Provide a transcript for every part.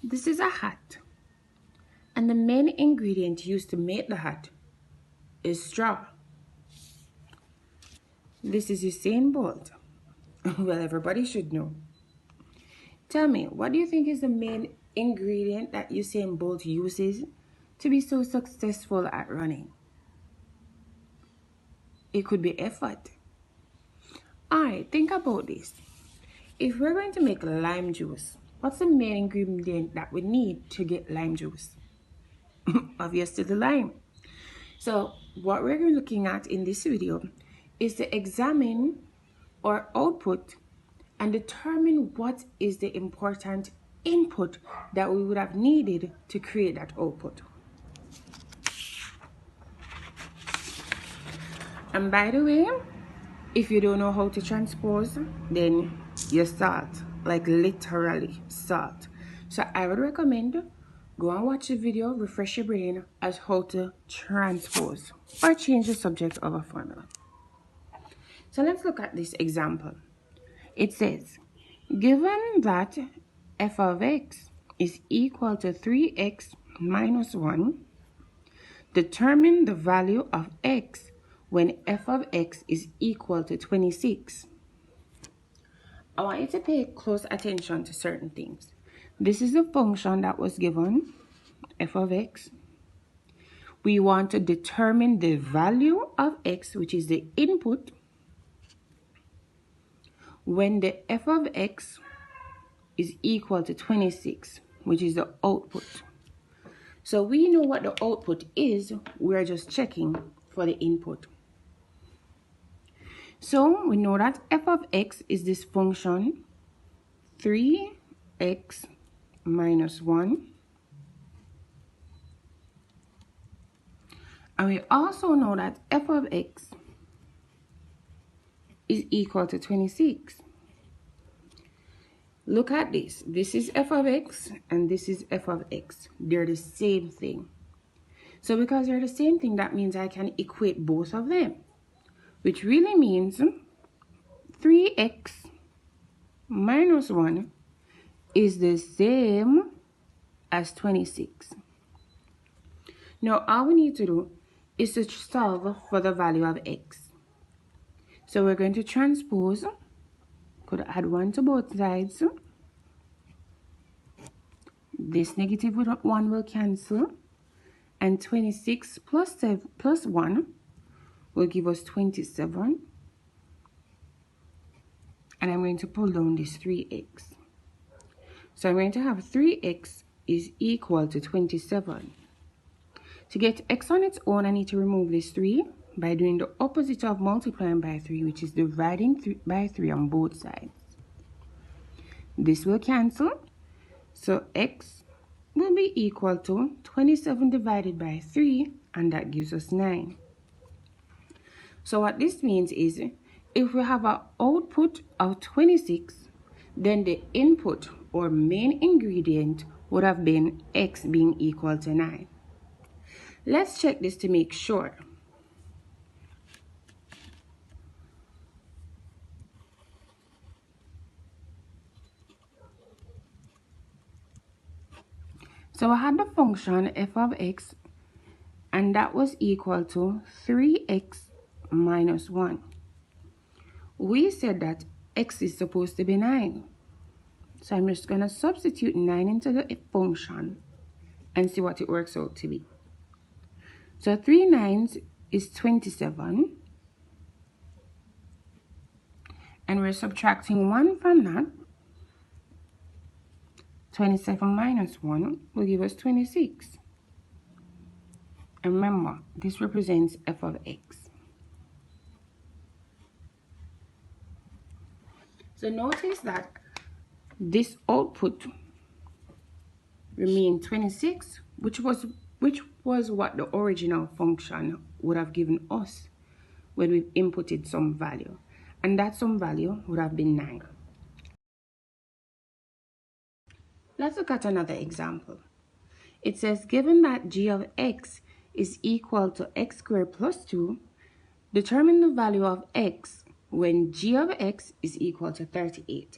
This is a hat, and the main ingredient used to make the hat is straw. This is Usain Bolt. Well, everybody should know. Tell me, what do you think is the main ingredient that Usain Bolt uses to be so successful at running? It could be effort. Alright, think about this. If we're going to make lime juice, what's the main ingredient that we need to get lime juice? Obviously the lime. So what we're looking at in this video is to examine our output and determine what is the important input that we would have needed to create that output. And by the way, if you don't know how to transpose, then you salt, like literally salt. So I would recommend go and watch the video, refresh your brain as how to transpose or change the subject of a formula. So let's look at this example. It says, given that f of x is equal to 3x minus 1, determine the value of x when f of x is equal to 26. I want you to pay close attention to certain things. This is the function that was given, f of x. We want to determine the value of x, which is the input, when the f of x is equal to 26, which is the output. So we know what the output is, we're just checking for the input. So we know that f of x is this function 3x minus 1. And we also know that f of x is equal to 26. Look at this. This is f of x and this is f of x. They're the same thing. So because they're the same thing, that means I can equate both of them, which really means 3x minus 1 is the same as 26. Now all we need to do is to solve for the value of x. So we're going to transpose. Could add 1 to both sides. This negative 1 will cancel. And 26 plus 1 will give us 27. And I'm going to pull down this 3x. So I'm going to have 3x is equal to 27. To get x on its own, I need to remove this 3 by doing the opposite of multiplying by 3, which is dividing by 3 on both sides. This will cancel. So x will be equal to 27 divided by 3, and that gives us 9. So what this means is, if we have an output of 26, then the input or main ingredient would have been x being equal to 9. Let's check this to make sure. So I had the function f of x, and that was equal to 3x minus 1. We said that x is supposed to be 9. So I'm just going to substitute 9 into the function and see what it works out to be. So 3 nines is 27. And we're subtracting 1 from that. 27 minus 1 will give us 26. And remember, this represents f of x. So notice that this output remained 26, which was what the original function would have given us when we inputted some value. And that some value would have been 9. Let's look at another example. It says, given that g of x is equal to x squared plus 2, determine the value of x when g of x is equal to 38.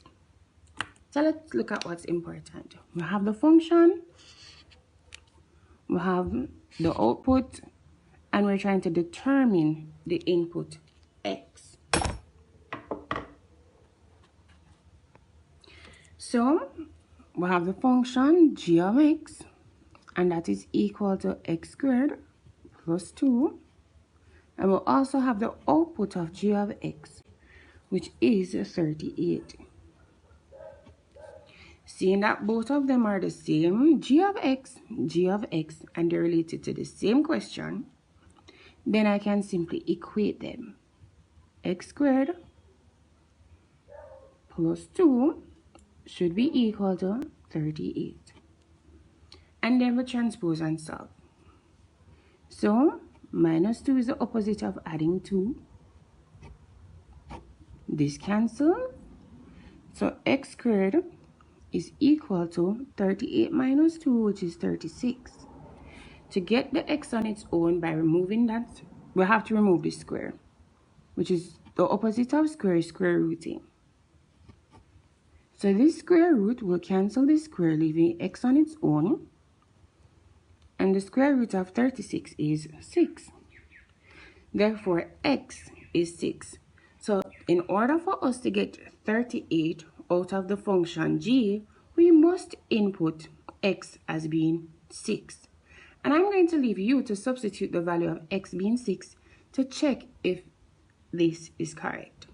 So let's look at what's important. We have the function, we have the output, and we're trying to determine the input x. So we have the function g of x, and that is equal to x squared plus 2. And we'll also have the output of g of x, which is 38. Seeing that both of them are the same, g of x, and they're related to the same question, then I can simply equate them. X squared plus 2 should be equal to 38. And then we transpose and solve. So, minus 2 is the opposite of adding 2. This cancels. So, x squared is equal to 38 minus 2, which is 36. To get the x on its own by removing that, we have to remove the square, which is the opposite of square is square rooting. So this square root will cancel the square, leaving x on its own. And the square root of 36 is 6. Therefore, x is 6. So in order for us to get 38 out of the function g, we must input x as being 6. And I'm going to leave you to substitute the value of x being 6 to check if this is correct.